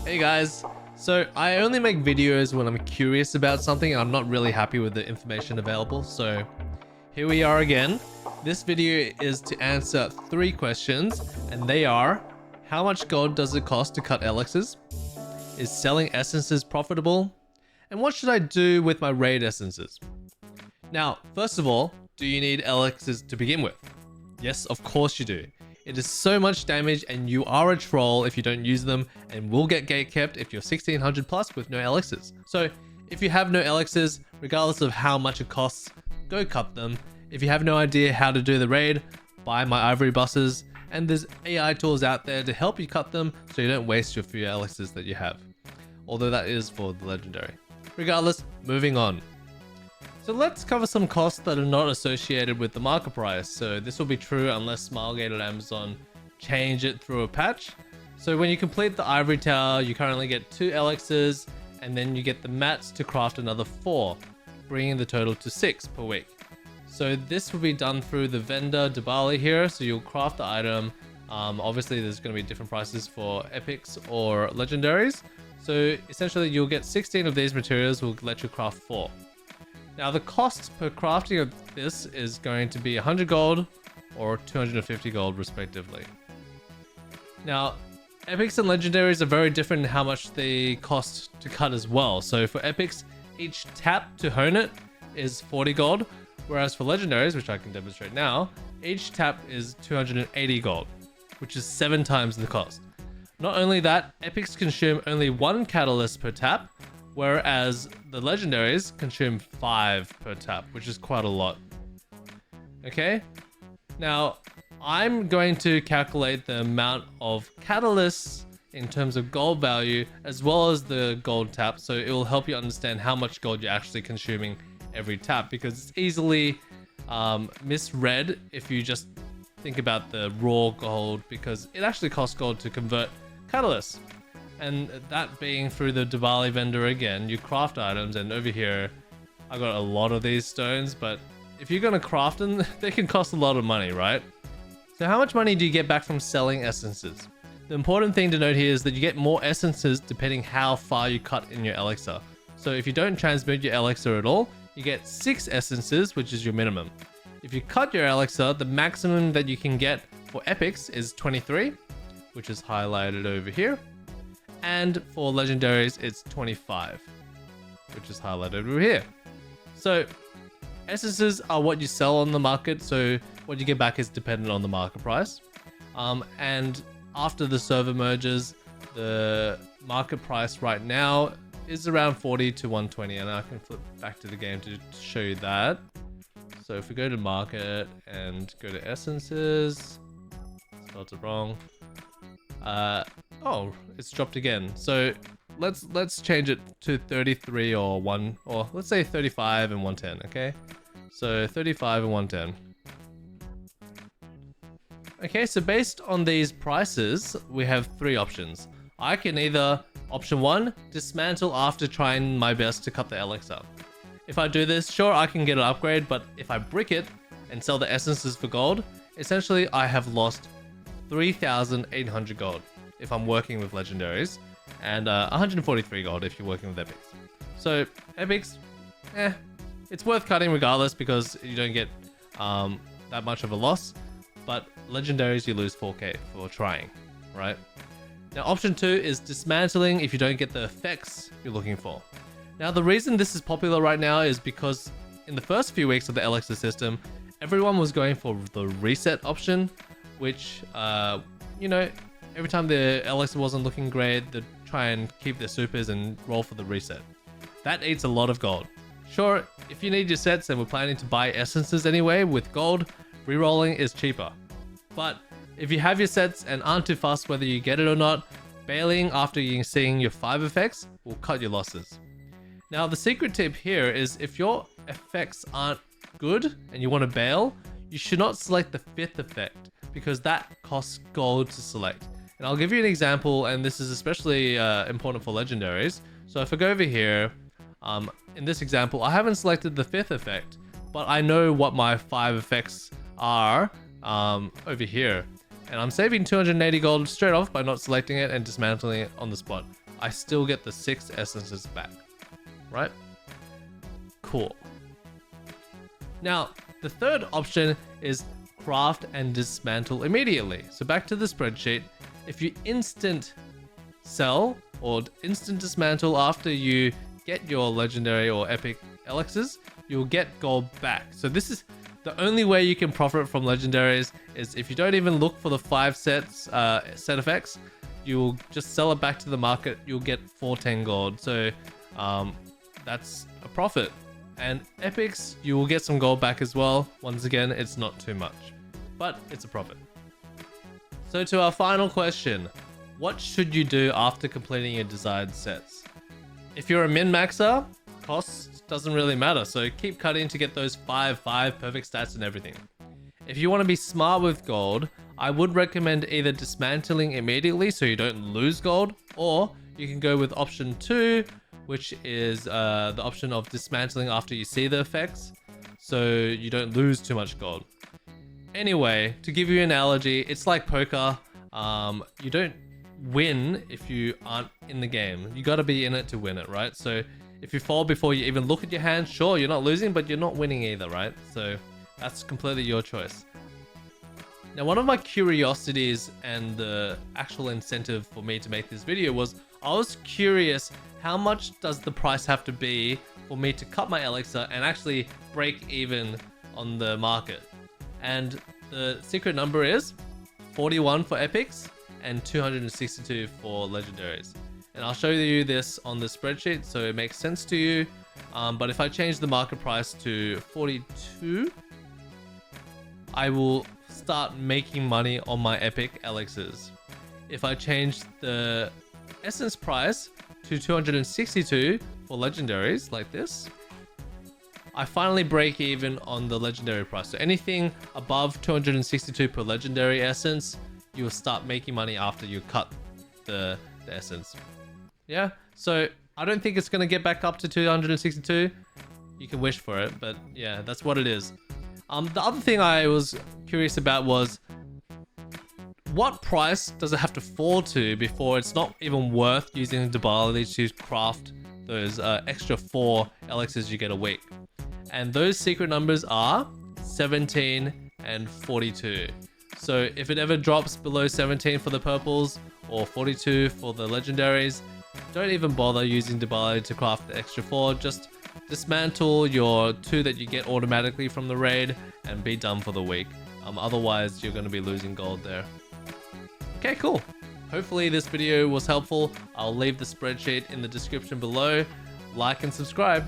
Hey guys, so I only make videos when I'm curious about something and I'm not really happy with the information available, so here we are again. This video is to answer 3 questions, and they are: how much gold does it cost to cut elixirs? Is selling essences profitable? And what should I do with my raid essences? Now, first of all, do you need elixirs to begin with? Yes, of course you do. It is so much damage and you are a troll if you don't use them, and will get gatekept if you're 1600 plus with no elixirs. So if you have no elixirs, regardless of how much it costs, go cut them. If you have no idea how to do the raid, buy my ivory buses, and there's AI tools out there to help you cut them so you don't waste your few elixirs that you have. Although that is for the legendary. Regardless, moving on. So let's cover some costs that are not associated with the market price. So this will be true unless Smilegate and Amazon change it through a patch. So when you complete the ivory tower, you currently get 2 elixirs, and then you get the mats to craft another 4, bringing the total to 6 per week. So this will be done through the vendor Debali here. So you'll craft the item. Obviously there's going to be different prices for epics or legendaries. So essentially you'll get 16 of these materials, will let you craft 4. Now the cost per crafting of this is going to be 100 gold or 250 gold respectively. Now epics and legendaries are very different in how much they cost to cut as well. So for epics, each tap to hone it is 40 gold, whereas for legendaries, which I can demonstrate now, each tap is 280 gold, which is 7 times the cost. Not only that, epics consume only 1 catalyst per tap, whereas the legendaries consume 5 per tap, which is quite a lot. Okay, now I'm going to calculate the amount of catalysts in terms of gold value as well as the gold tap, so it will help you understand how much gold you're actually consuming every tap, because it's easily misread if you just think about the raw gold, because it actually costs gold to convert catalysts. And that being through the Debali vendor again, you craft items, and over here I got a lot of these stones, but if you're gonna craft them, they can cost a lot of money, right? So how much money do you get back from selling essences? The important thing to note here is that you get more essences depending how far you cut in your elixir. So if you don't transmute your elixir at all, you get 6 essences, which is your minimum. If you cut your elixir, the maximum that you can get for epics is 23, which is highlighted over here. And for legendaries, it's 25, which is highlighted over here. So essences are what you sell on the market, so what you get back is dependent on the market price. And after the server merges, the market price right now is around 40 to 120, and I can flip back to the game to show you that. So if we go to market and go to essences, spelled it wrong. Oh, it's dropped again. So let's change it to 33 or 1, or let's say 35 and 110. Okay, so 35 and 110. Okay, so based on these prices, we have 3 options. I can either, option 1, dismantle after trying my best to cut the elixir. If I do this, sure, I can get an upgrade, but if I brick it and sell the essences for gold, essentially I have lost 3,800 gold if I'm working with legendaries, and 143 gold if you're working with epics. So epics, it's worth cutting regardless, because you don't get that much of a loss, but legendaries you lose 4k for trying, right? Now option 2 is dismantling if you don't get the effects you're looking for. Now the reason this is popular right now is because in the first few weeks of the Elixir system, everyone was going for the reset option, which, you know, every time the Elixir wasn't looking great, they'd try and keep their supers and roll for the reset. That eats a lot of gold. Sure, if you need your sets and we're planning to buy essences anyway with gold, rerolling is cheaper. But if you have your sets and aren't too fussed whether you get it or not, bailing after you seeing your 5 effects will cut your losses. Now the secret tip here is if your effects aren't good and you want to bail, you should not select the 5th effect, because that costs gold to select. And I'll give you an example, and this is especially important for legendaries. So if I go over here, in this example, I haven't selected the 5th effect, but I know what my 5 effects are over here. And I'm saving 280 gold straight off by not selecting it and dismantling it on the spot. I still get the 6 essences back, right? Cool. Now, the third option is craft and dismantle immediately. So back to the spreadsheet. If you instant sell or instant dismantle after you get your legendary or epic elixirs, you'll get gold back. So this is the only way you can profit from legendaries, is if you don't even look for the 5 set effects, you'll just sell it back to the market, you'll get 14 gold. So that's a profit. And epics, you will get some gold back as well. Once again, it's not too much, but it's a profit. So to our final question, what should you do after completing your desired sets? If you're a min-maxer, cost doesn't really matter, so keep cutting to get those 5 perfect stats and everything. If you want to be smart with gold, I would recommend either dismantling immediately so you don't lose gold, or you can go with option 2, which is the option of dismantling after you see the effects, so you don't lose too much gold. Anyway, to give you an analogy, it's like poker. You don't win if you aren't in the game. You got to be in it to win it, right? So if you fall before you even look at your hand, sure, you're not losing, but you're not winning either, right? So that's completely your choice. Now, one of my curiosities and the actual incentive for me to make this video was, I was curious, how much does the price have to be for me to cut my elixir and actually break even on the market? And the secret number is 41 for epics and 262 for legendaries. And I'll show you this on the spreadsheet so it makes sense to you. But if I change the market price to 42, I will start making money on my epic elixirs. If I change the essence price to 262 for legendaries like this, I finally break even on the legendary price. So anything above 262 per legendary essence, you'll start making money after you cut the essence. Yeah, so I don't think it's going to get back up to 262. You can wish for it, but yeah, that's what it is. The other thing I was curious about was, what price does it have to fall to before it's not even worth using Debali to craft those extra 4 elixirs you get a week? And those secret numbers are 17 and 42. So if it ever drops below 17 for the purples or 42 for the legendaries, don't even bother using Debali to craft the extra 4. Just dismantle your 2 that you get automatically from the raid and be done for the week. Otherwise, you're going to be losing gold there. Okay, cool. Hopefully this video was helpful. I'll leave the spreadsheet in the description below. Like and subscribe.